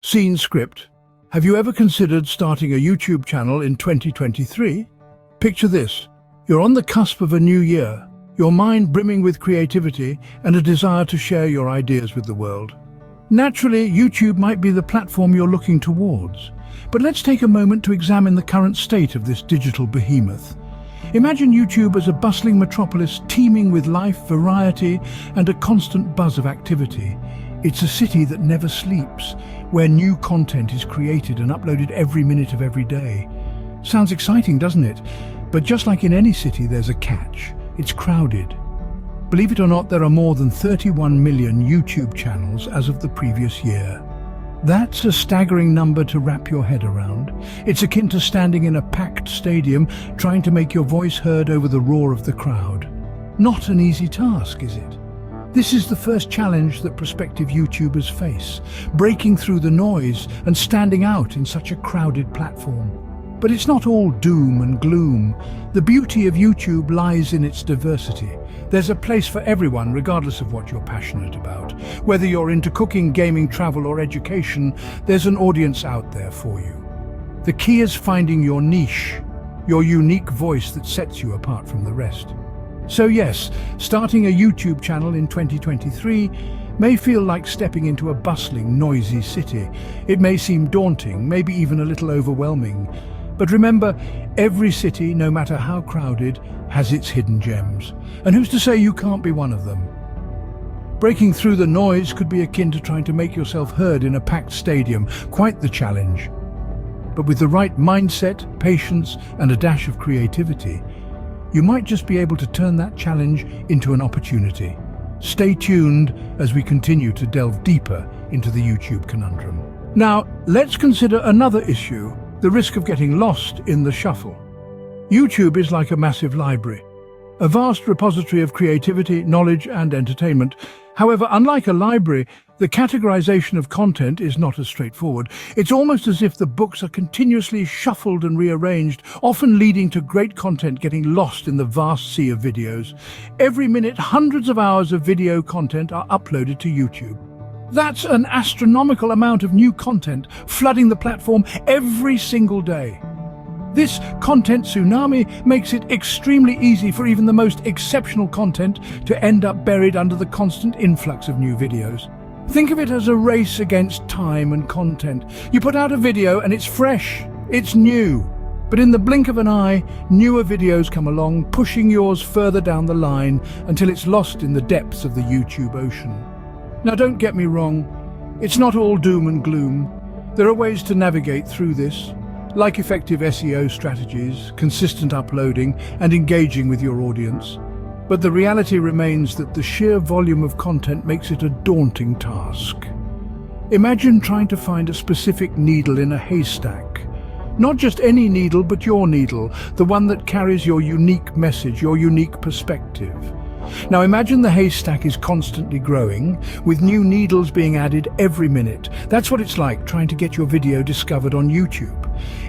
Scene script. Have you ever considered starting a YouTube channel in 2023? Picture this. You're on the cusp of a new year, your mind brimming with creativity and a desire to share your ideas with the world. Naturally, YouTube might be the platform you're looking towards. But let's take a moment to examine the current state of this digital behemoth. Imagine YouTube as a bustling metropolis teeming with life, variety, and a constant buzz of activity. It's a city that never sleeps, where new content is created and uploaded every minute of every day. Sounds exciting, doesn't it? But just like in any city, there's a catch. It's crowded. Believe it or not, there are more than 31 million YouTube channels as of the previous year. That's a staggering number to wrap your head around. It's akin to standing in a packed stadium trying to make your voice heard over the roar of the crowd. Not an easy task, is it? This is the first challenge that prospective YouTubers face, breaking through the noise and standing out in such a crowded platform. But it's not all doom and gloom. The beauty of YouTube lies in its diversity. There's a place for everyone, regardless of what you're passionate about. Whether you're into cooking, gaming, travel, or education, there's an audience out there for you. The key is finding your niche, your unique voice that sets you apart from the rest. So yes, starting a YouTube channel in 2023 may feel like stepping into a bustling, noisy city. It may seem daunting, maybe even a little overwhelming. But remember, every city, no matter how crowded, has its hidden gems. And who's to say you can't be one of them? Breaking through the noise could be akin to trying to make yourself heard in a packed stadium. Quite the challenge. But with the right mindset, patience, and a dash of creativity, you might just be able to turn that challenge into an opportunity. Stay tuned as we continue to delve deeper into the YouTube conundrum. Now, let's consider another issue: the risk of getting lost in the shuffle. YouTube is like a massive library, a vast repository of creativity, knowledge, and entertainment. However, unlike a library, the categorization of content is not as straightforward. It's almost as if the books are continuously shuffled and rearranged, often leading to great content getting lost in the vast sea of videos. Every minute, hundreds of hours of video content are uploaded to YouTube. That's an astronomical amount of new content flooding the platform every single day. This content tsunami makes it extremely easy for even the most exceptional content to end up buried under the constant influx of new videos. Think of it as a race against time and content. You put out a video and it's fresh, it's new. But in the blink of an eye, newer videos come along, pushing yours further down the line until it's lost in the depths of the YouTube ocean. Now, don't get me wrong, it's not all doom and gloom. There are ways to navigate through this, like effective SEO strategies, consistent uploading, and engaging with your audience. But the reality remains that the sheer volume of content makes it a daunting task. Imagine trying to find a specific needle in a haystack. Not just any needle, but your needle, the one that carries your unique message, your unique perspective. Now imagine the haystack is constantly growing, with new needles being added every minute. That's what it's like trying to get your video discovered on YouTube.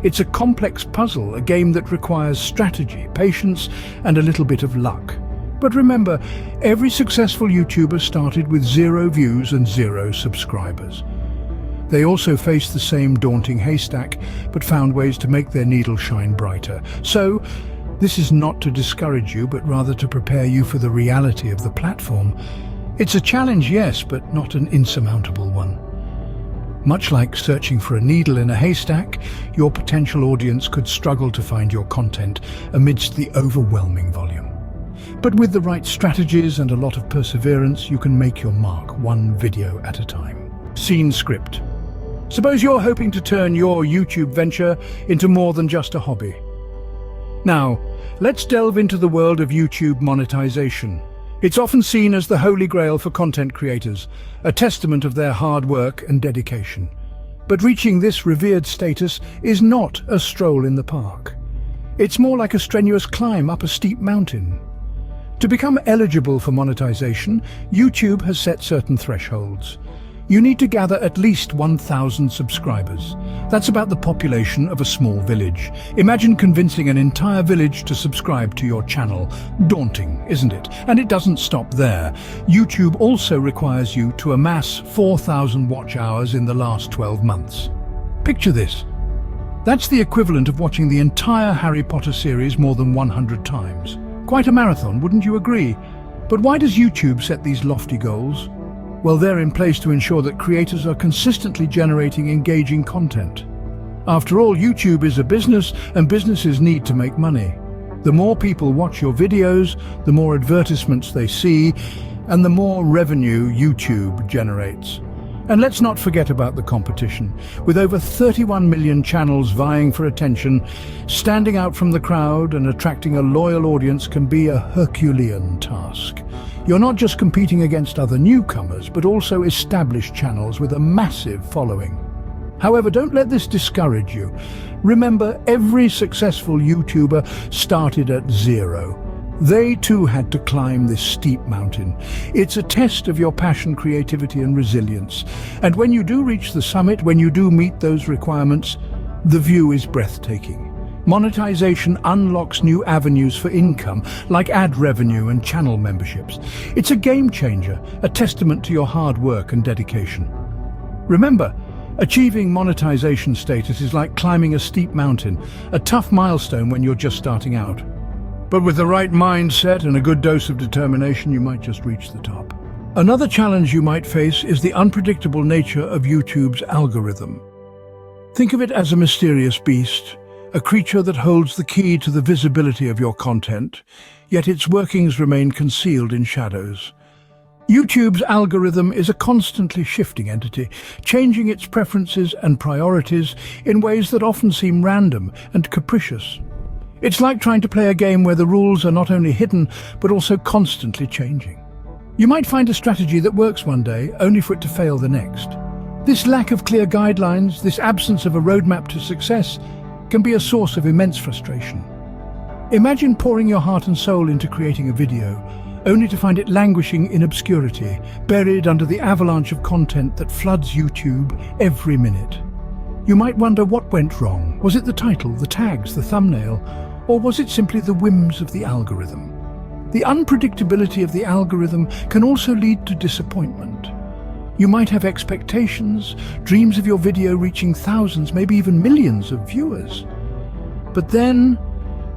It's a complex puzzle, a game that requires strategy, patience, and a little bit of luck. But remember, every successful YouTuber started with 0 views and 0 subscribers. They also faced the same daunting haystack, but found ways to make their needle shine brighter. So, this is not to discourage you, but rather to prepare you for the reality of the platform. It's a challenge, yes, but not an insurmountable one. Much like searching for a needle in a haystack, your potential audience could struggle to find your content amidst the overwhelming volume. But with the right strategies and a lot of perseverance, you can make your mark one video at a time. Scene script. Suppose you're hoping to turn your YouTube venture into more than just a hobby. Now, let's delve into the world of YouTube monetization. It's often seen as the holy grail for content creators, a testament of their hard work and dedication. But reaching this revered status is not a stroll in the park. It's more like a strenuous climb up a steep mountain. To become eligible for monetization, YouTube has set certain thresholds. You need to gather at least 1,000 subscribers. That's about the population of a small village. Imagine convincing an entire village to subscribe to your channel. Daunting, isn't it? And it doesn't stop there. YouTube also requires you to amass 4,000 watch hours in the last 12 months. Picture this. That's the equivalent of watching the entire Harry Potter series more than 100 times. Quite a marathon, wouldn't you agree? But why does YouTube set these lofty goals? Well, they're in place to ensure that creators are consistently generating engaging content. After all, YouTube is a business, and businesses need to make money. The more people watch your videos, the more advertisements they see, and the more revenue YouTube generates. And let's not forget about the competition. With over 31 million channels vying for attention, standing out from the crowd and attracting a loyal audience can be a Herculean task. You're not just competing against other newcomers, but also established channels with a massive following. However, don't let this discourage you. Remember, every successful YouTuber started at zero. They too had to climb this steep mountain. It's a test of your passion, creativity, and resilience. And when you do reach the summit, when you do meet those requirements, the view is breathtaking. Monetization unlocks new avenues for income, like ad revenue and channel memberships. It's a game changer, a testament to your hard work and dedication. Remember, achieving monetization status is like climbing a steep mountain, a tough milestone when you're just starting out. But with the right mindset and a good dose of determination, you might just reach the top. Another challenge you might face is the unpredictable nature of YouTube's algorithm. Think of it as a mysterious beast, a creature that holds the key to the visibility of your content, yet its workings remain concealed in shadows. YouTube's algorithm is a constantly shifting entity, changing its preferences and priorities in ways that often seem random and capricious. It's like trying to play a game where the rules are not only hidden, but also constantly changing. You might find a strategy that works one day, only for it to fail the next. This lack of clear guidelines, this absence of a roadmap to success, can be a source of immense frustration. Imagine pouring your heart and soul into creating a video, only to find it languishing in obscurity, buried under the avalanche of content that floods YouTube every minute. You might wonder what went wrong. Was it the title, the tags, the thumbnail, or was it simply the whims of the algorithm? The unpredictability of the algorithm can also lead to disappointment. You might have expectations, dreams of your video reaching thousands, maybe even millions of viewers. But then,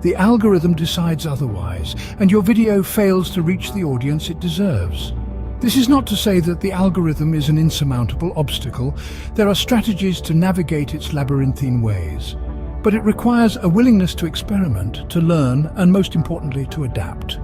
the algorithm decides otherwise, and your video fails to reach the audience it deserves. This is not to say that the algorithm is an insurmountable obstacle. There are strategies to navigate its labyrinthine ways. But it requires a willingness to experiment, to learn, and most importantly, to adapt.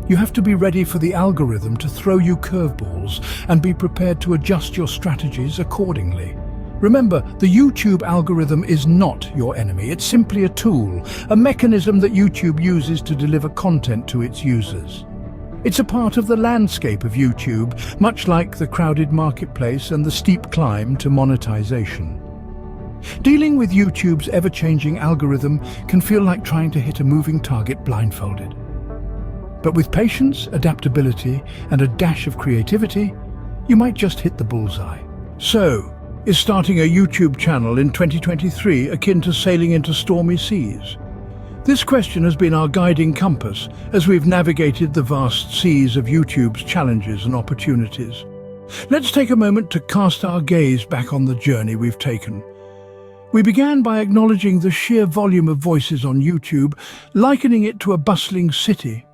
You have to be ready for the algorithm to throw you curveballs and be prepared to adjust your strategies accordingly. Remember, the YouTube algorithm is not your enemy. It's simply a tool, a mechanism that YouTube uses to deliver content to its users. It's a part of the landscape of YouTube, much like the crowded marketplace and the steep climb to monetization. Dealing with YouTube's ever-changing algorithm can feel like trying to hit a moving target blindfolded. But with patience, adaptability, and a dash of creativity, you might just hit the bullseye. So, is starting a YouTube channel in 2023 akin to sailing into stormy seas? This question has been our guiding compass as we've navigated the vast seas of YouTube's challenges and opportunities. Let's take a moment to cast our gaze back on the journey we've taken. We began by acknowledging the sheer volume of voices on YouTube, likening it to a bustling city.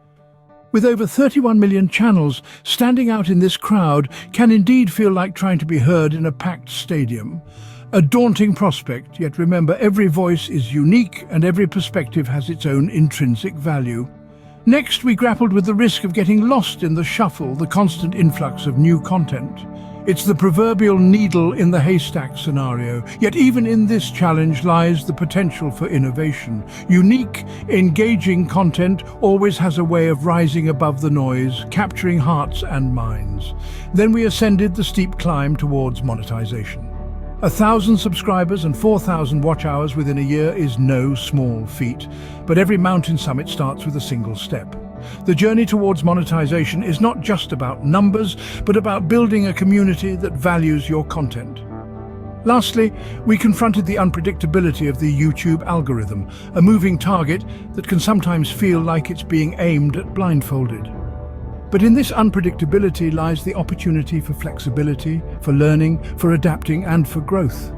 With over 31 million channels, standing out in this crowd can indeed feel like trying to be heard in a packed stadium. A daunting prospect, yet remember, every voice is unique and every perspective has its own intrinsic value. Next, we grappled with the risk of getting lost in the shuffle, the constant influx of new content. It's the proverbial needle in the haystack scenario, yet even in this challenge lies the potential for innovation. Unique, engaging content always has a way of rising above the noise, capturing hearts and minds. Then we ascended the steep climb towards monetization. 1,000 subscribers and 4,000 watch hours within a year is no small feat, but every mountain summit starts with a single step. The journey towards monetization is not just about numbers, but about building a community that values your content. Lastly, we confronted the unpredictability of the YouTube algorithm, a moving target that can sometimes feel like it's being aimed at blindfolded. But in this unpredictability lies the opportunity for flexibility, for learning, for adapting, and for growth.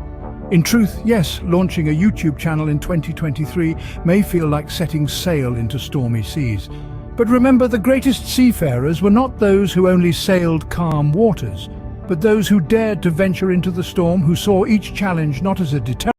In truth, yes, launching a YouTube channel in 2023 may feel like setting sail into stormy seas. But remember, the greatest seafarers were not those who only sailed calm waters, but those who dared to venture into the storm, who saw each challenge not as a deterrent,